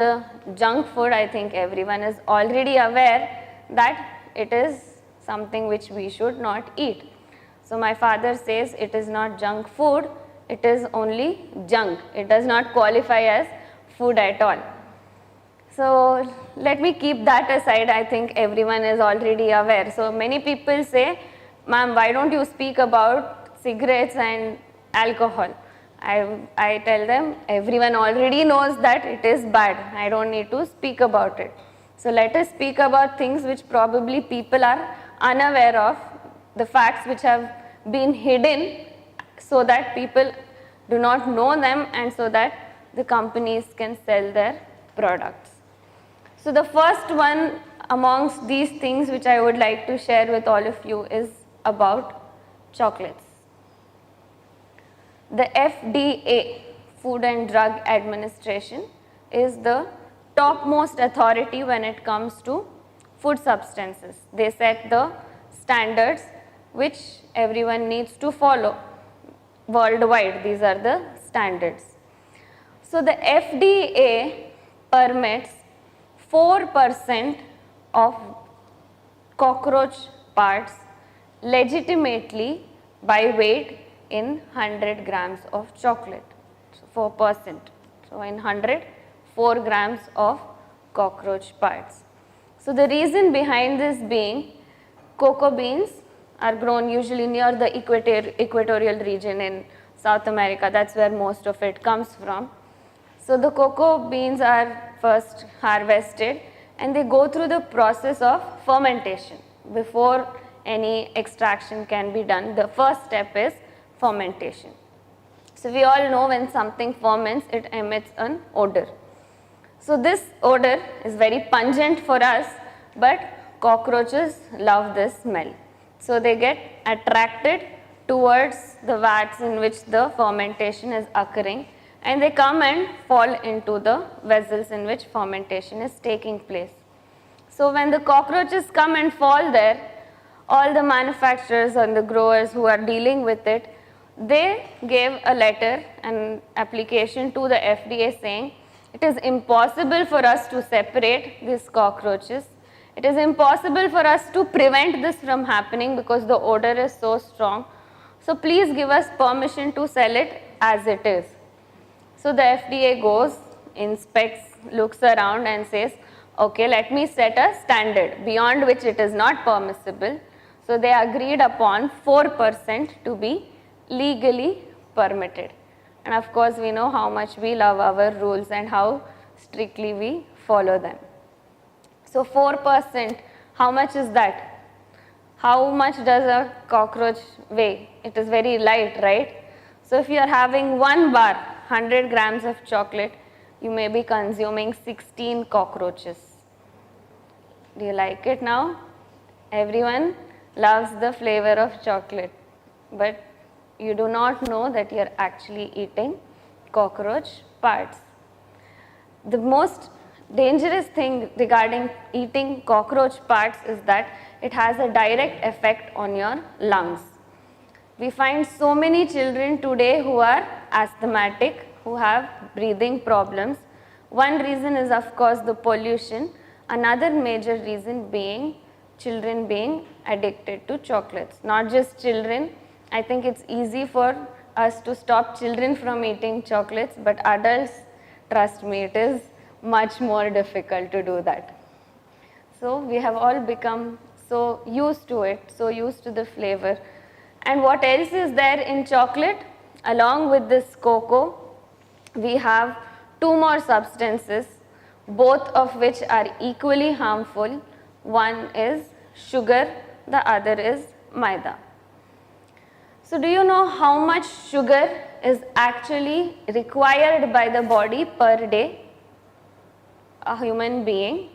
the junk food, I think everyone is already aware that it is something which we should not eat. So my father says it is not junk food, it is only junk. It does not qualify as food at all. So let me keep that aside. I think everyone is already aware. So many people say, ma'am, why don't you speak about cigarettes and alcohol? I tell them, everyone already knows that it is bad. I don't need to speak about it. So let us speak about things which probably people are unaware of, the facts which have been hidden, so that people do not know them and so that the companies can sell their products. So the first one amongst these things which I would like to share with all of you is about chocolates. The FDA, Food and Drug Administration, is the topmost authority when it comes to food substances. They set the standards which everyone needs to follow worldwide. These are the standards. So the FDA permits 4% of cockroach parts legitimately by weight in 100 grams of chocolate. So 4%. So in 100, 4 grams of cockroach parts. So the reason behind this being, cocoa beans are grown usually near the equatorial region in South America. That's where most of it comes from. So the cocoa beans are first harvested and they go through the process of fermentation. Before any extraction can be done, the first step is fermentation. So we all know when something ferments, it emits an odor. So this odor is very pungent for us, but cockroaches love this smell. So they get attracted towards the vats in which the fermentation is occurring, and they come and fall into the vessels in which fermentation is taking place. So when the cockroaches come and fall there, all the manufacturers and the growers who are dealing with it, they gave a letter, an application to the FDA saying, it is impossible for us to separate these cockroaches. It is impossible for us to prevent this from happening because the odor is so strong. So please give us permission to sell it as it is. So the FDA goes, inspects, looks around and says, okay, let me set a standard beyond which it is not permissible. So they agreed upon 4% to be legally permitted. And of course, we know how much we love our rules and how strictly we follow them. So 4%, how much is that? How much does a cockroach weigh? It is very light, right? So if you are having one bar, 100 grams of chocolate, you may be consuming 16 cockroaches. Do you like it now? Everyone loves the flavor of chocolate, but you do not know that you are actually eating cockroach parts. The most dangerous thing regarding eating cockroach parts is that it has a direct effect on your lungs. We find so many children today who are asthmatic, who have breathing problems. One reason is of course the pollution. Another major reason being children being addicted to chocolates. Not just children. I think it's easy for us to stop children from eating chocolates, but adults, trust me, it is much more difficult to do that. So we have all become so used to it, so used to the flavor. And what else is there in chocolate? Along with this cocoa, we have two more substances, both of which are equally harmful. One is sugar, the other is maida. So do you know how much sugar is actually required by the body per day? A human being